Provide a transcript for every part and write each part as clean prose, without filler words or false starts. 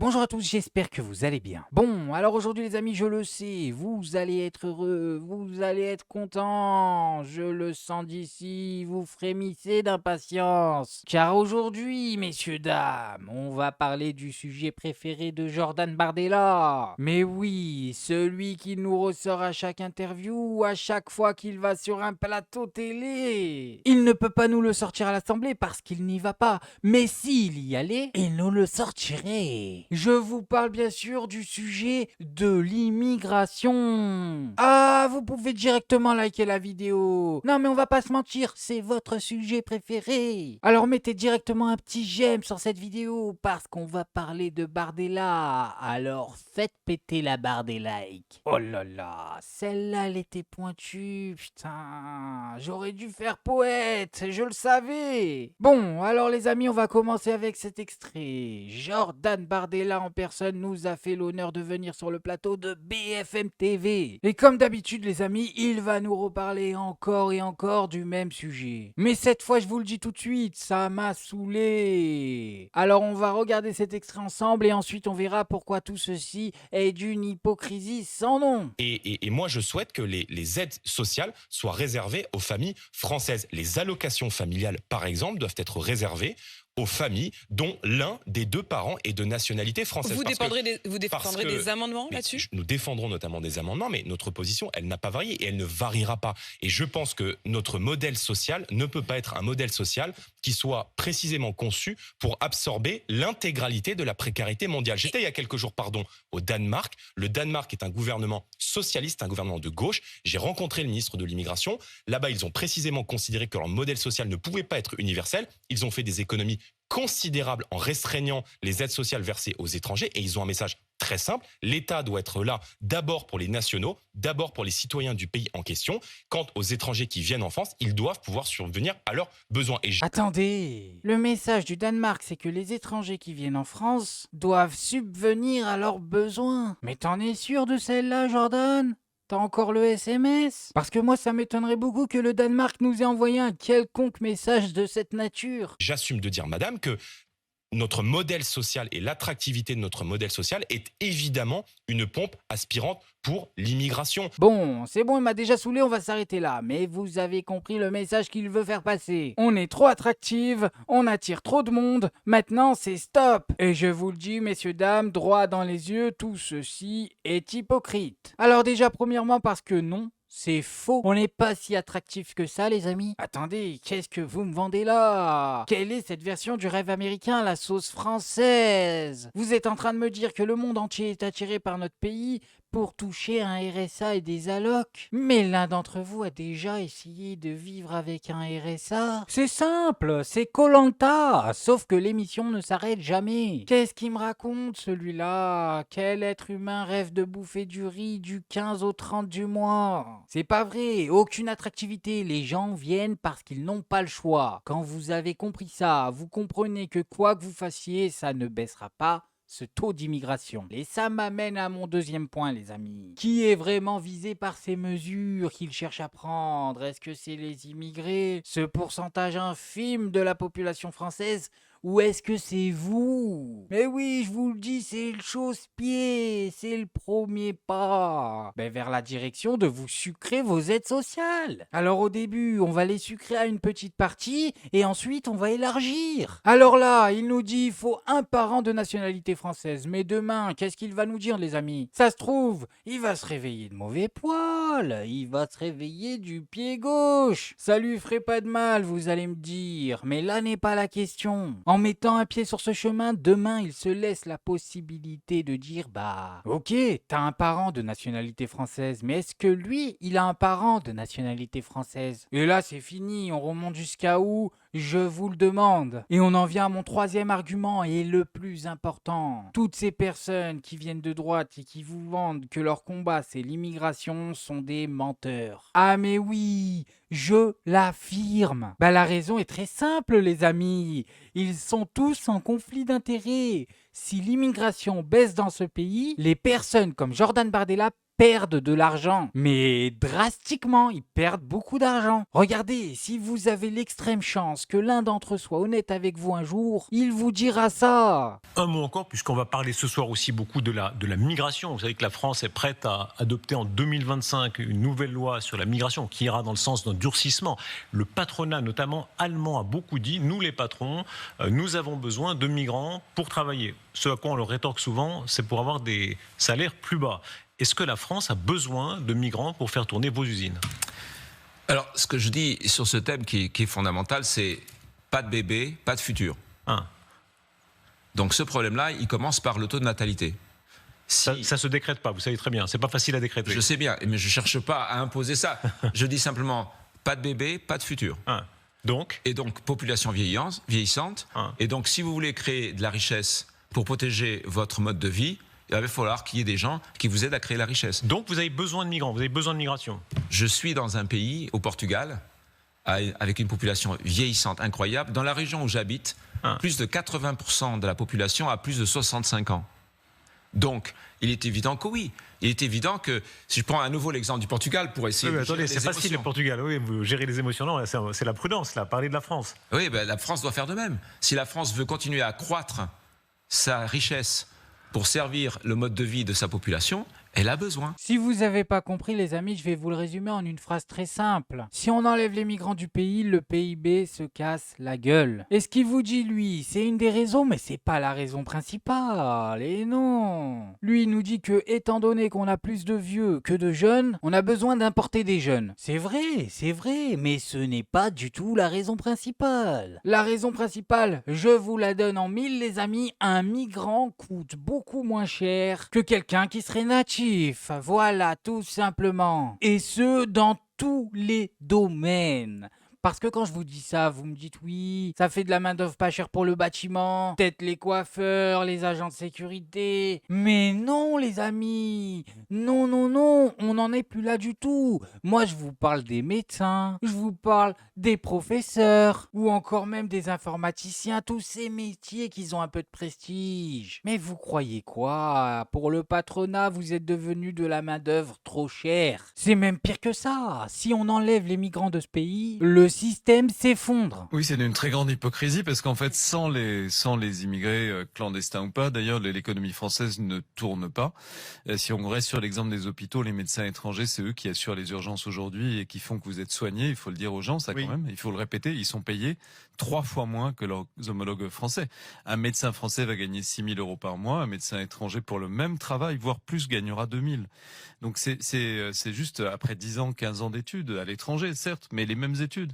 Bonjour à tous, j'espère que vous allez bien. Bon, alors aujourd'hui les amis, je le sais, vous allez être heureux, vous allez être contents, je le sens d'ici, vous frémissez d'impatience. Car aujourd'hui, messieurs, dames, on va parler du sujet préféré de Jordan Bardella. Mais oui, celui qui nous ressort à chaque interview ou à chaque fois qu'il va sur un plateau télé. Il ne peut pas nous le sortir à l'Assemblée parce qu'il n'y va pas, mais s'il y allait, il nous le sortirait. Je vous parle bien sûr du sujet de l'immigration. Ah, vous pouvez directement liker la vidéo. Non mais on va pas se mentir, c'est votre sujet préféré. Alors mettez directement un petit j'aime sur cette vidéo parce qu'on va parler de Bardella. Alors faites péter la barre des likes. Oh là là, celle-là elle était pointue, putain. J'aurais dû faire poète, je le savais. Bon, alors les amis, on va commencer avec cet extrait. Jordan Bardella en personne nous a fait l'honneur de venir sur le plateau de BFM TV. Et comme d'habitude les amis, il va nous reparler encore et encore du même sujet. Mais cette fois, je vous le dis tout de suite, ça m'a saoulé. Alors on va regarder cet extrait ensemble et ensuite on verra pourquoi tout ceci est d'une hypocrisie sans nom. Et moi, je souhaite que les aides sociales soient réservées aux familles françaises. Les allocations familiales, par exemple, doivent être réservées aux familles dont l'un des deux parents est de nationalité française. Vous défendrez des amendements là-dessus ? Nous défendrons notamment des amendements, mais notre position, elle n'a pas varié et elle ne variera pas. Et je pense que notre modèle social ne peut pas être un modèle social qui soit précisément conçu pour absorber l'intégralité de la précarité mondiale. J'étais il y a quelques jours, au Danemark. Le Danemark est un gouvernement socialiste, un gouvernement de gauche. J'ai rencontré le ministre de l'immigration. Là-bas, ils ont précisément considéré que leur modèle social ne pouvait pas être universel. Ils ont fait des économies considérable en restreignant les aides sociales versées aux étrangers et ils ont un message très simple. L'État doit être là d'abord pour les nationaux, d'abord pour les citoyens du pays en question. Quant aux étrangers qui viennent en France, ils doivent pouvoir survenir à leurs besoins. Attendez, le message du Danemark, c'est que les étrangers qui viennent en France doivent subvenir à leurs besoins. Mais t'en es sûr de celle-là, Jordan ? T'as encore le SMS ? Parce que moi, ça m'étonnerait beaucoup que le Danemark nous ait envoyé un quelconque message de cette nature. J'assume de dire, madame, que notre modèle social et l'attractivité de notre modèle social est évidemment une pompe aspirante pour l'immigration. Bon, c'est bon, il m'a déjà saoulé, on va s'arrêter là. Mais vous avez compris le message qu'il veut faire passer. On est trop attractive, on attire trop de monde, maintenant c'est stop. Et je vous le dis, messieurs, dames, droit dans les yeux, tout ceci est hypocrite. Alors déjà, premièrement, parce que non, c'est faux. On n'est pas si attractif que ça, les amis. Attendez, qu'est-ce que vous me vendez là ? Quelle est cette version du rêve américain, la sauce française ? Vous êtes en train de me dire que le monde entier est attiré par notre pays pour toucher un RSA et des allocs. Mais l'un d'entre vous a déjà essayé de vivre avec un RSA. C'est simple, c'est koh sauf que l'émission ne s'arrête jamais. Qu'est-ce qu'il me raconte celui-là ? Quel être humain rêve de bouffer du riz du 15 au 30 du mois ? C'est pas vrai, aucune attractivité, les gens viennent parce qu'ils n'ont pas le choix. Quand vous avez compris ça, vous comprenez que quoi que vous fassiez, ça ne baissera pas ce taux d'immigration. Et ça m'amène à mon deuxième point, les amis. Qui est vraiment visé par ces mesures qu'il cherche à prendre ? Est-ce que c'est les immigrés, ce pourcentage infime de la population française ? Ou est-ce que c'est vous ? Mais oui, je vous le dis, c'est le chausse-pied, c'est le premier pas vers la direction de vous sucrer vos aides sociales. Alors au début, on va les sucrer à une petite partie et ensuite on va élargir. Alors là, il nous dit il faut un parent de nationalité française. Mais demain, qu'est-ce qu'il va nous dire, les amis ? Ça se trouve, il va se réveiller de mauvais poil, il va se réveiller du pied gauche. Ça lui ferait pas de mal, vous allez me dire, mais là n'est pas la question. En mettant un pied sur ce chemin, demain, il se laisse la possibilité de dire ok, t'as un parent de nationalité française, mais est-ce que lui, il a un parent de nationalité française ? Et là, c'est fini, on remonte jusqu'à où ? Je vous le demande. Et on en vient à mon troisième argument et le plus important. Toutes ces personnes qui viennent de droite et qui vous vendent que leur combat c'est l'immigration sont des menteurs. Ah mais oui, je l'affirme. La raison est très simple, les amis. Ils sont tous en conflit d'intérêts. Si l'immigration baisse dans ce pays, les personnes comme Jordan Bardella perdent de l'argent. Mais drastiquement, ils perdent beaucoup d'argent. Regardez, si vous avez l'extrême chance que l'un d'entre eux soit honnête avec vous un jour, il vous dira ça. Un mot encore, puisqu'on va parler ce soir aussi beaucoup de la migration. Vous savez que la France est prête à adopter en 2025 une nouvelle loi sur la migration qui ira dans le sens d'un durcissement. Le patronat, notamment allemand, a beaucoup dit, nous les patrons, nous avons besoin de migrants pour travailler. Ce à quoi on leur rétorque souvent, c'est pour avoir des salaires plus bas. Est-ce que la France a besoin de migrants pour faire tourner vos usines ? Alors, ce que je dis sur ce thème qui est fondamental, c'est pas de bébé, pas de futur. Donc ce problème-là, il commence par le taux de natalité. Ça se décrète pas, vous savez très bien, c'est pas facile à décréter. Je sais bien, mais je cherche pas à imposer ça. Je dis simplement, pas de bébé, pas de futur. Et donc, population vieillissante. Et donc, si vous voulez créer de la richesse pour protéger votre mode de vie, il va falloir qu'il y ait des gens qui vous aident à créer la richesse. Donc, vous avez besoin de migrants, vous avez besoin de migration. Je suis dans un pays, au Portugal, avec une population vieillissante incroyable. Dans la région où j'habite, plus de 80% de la population a plus de 65 ans. Donc, il est évident que oui. Il est évident que, si je prends à nouveau l'exemple du Portugal pour essayer de gérer les émotions. C'est facile le Portugal, oui, vous gérez les émotions, non, c'est la prudence, là, parlez de la France. Oui, la France doit faire de même. Si la France veut continuer à accroître sa richesse pour servir le mode de vie de sa population, elle a besoin. Si vous n'avez pas compris, les amis, je vais vous le résumer en une phrase très simple. Si on enlève les migrants du pays, le PIB se casse la gueule. Et ce qu'il vous dit, lui, c'est une des raisons, mais c'est pas la raison principale. Et non. Lui, il nous dit que, étant donné qu'on a plus de vieux que de jeunes, on a besoin d'importer des jeunes. C'est vrai, mais ce n'est pas du tout la raison principale. La raison principale, je vous la donne en mille, les amis, un migrant coûte beaucoup moins cher que quelqu'un qui serait natif. Voilà, tout simplement. Et ce, dans tous les domaines. Parce que quand je vous dis ça, vous me dites oui, ça fait de la main-d'œuvre pas chère pour le bâtiment, peut-être les coiffeurs, les agents de sécurité. Mais non, les amis, non, on n'en est plus là du tout. Moi, je vous parle des médecins, je vous parle des professeurs, ou encore même des informaticiens, tous ces métiers qui ont un peu de prestige. Mais vous croyez quoi? Pour le patronat, vous êtes devenu de la main-d'œuvre trop chère. C'est même pire que ça. Si on enlève les migrants de ce pays, le système s'effondre. Oui, c'est une très grande hypocrisie parce qu'en fait, sans les immigrés clandestins ou pas, d'ailleurs, l'économie française ne tourne pas. Si on reste sur l'exemple des hôpitaux, les médecins étrangers, c'est eux qui assurent les urgences aujourd'hui et qui font que vous êtes soignés. Il faut le dire aux gens, ça quand même. Il faut le répéter. Ils sont payés 3 fois moins que leurs homologues français. Un médecin français va gagner 6 000 euros par mois. Un médecin étranger pour le même travail, voire plus, gagnera 2 000. Donc c'est juste après 10 ans, 15 ans d'études à l'étranger, certes, mais les mêmes études.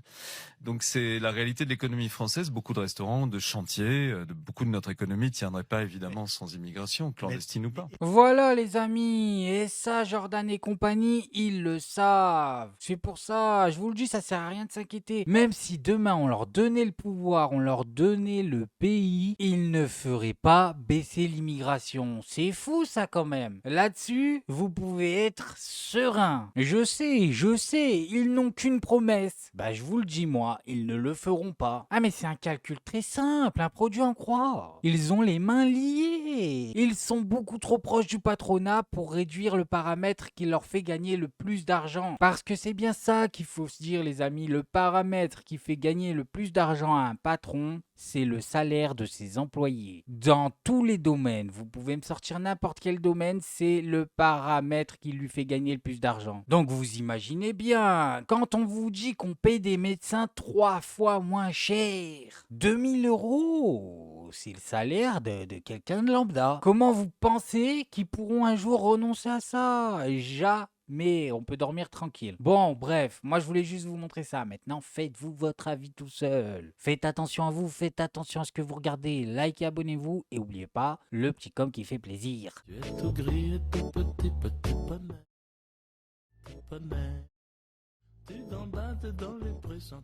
Donc c'est la réalité de l'économie française. Beaucoup de restaurants, de chantiers, beaucoup de notre économie ne tiendrait pas évidemment sans immigration, clandestine ou pas. Voilà les amis, et ça Jordan et compagnie, ils le savent. C'est pour ça, je vous le dis, ça sert à rien de s'inquiéter. Même si demain on leur donnait le pouvoir, on leur donnait le pays, ils ne feraient pas baisser l'immigration. C'est fou ça quand même. Là-dessus, vous pouvez être serein. Je sais, ils n'ont qu'une promesse. Bah je vous le dis moi, ils ne le feront pas. Ah mais c'est un calcul très simple, un produit en croix. Ils ont les mains liées. Ils sont beaucoup trop proches du patronat pour réduire le paramètre qui leur fait gagner le plus d'argent. Parce que c'est bien ça qu'il faut se dire les amis, le paramètre qui fait gagner le plus d'argent à un patron, c'est le salaire de ses employés. Dans tous les domaines, vous pouvez me sortir n'importe quel domaine, c'est le paramètre qui lui fait gagner le plus d'argent. Donc vous imaginez bien, quand on vous dit qu'on paye des médecins 3 fois moins cher, 2 000 €, c'est le salaire de quelqu'un de lambda. Comment vous pensez qu'ils pourront un jour renoncer à ça? Mais on peut dormir tranquille. Bon, bref, moi je voulais juste vous montrer ça. Maintenant, faites-vous votre avis tout seul. Faites attention à vous, faites attention à ce que vous regardez. Likez, abonnez-vous et n'oubliez pas le petit com qui fait plaisir. Tu es tout gris et tout petit poney. Tu t'embattes dans les pressants.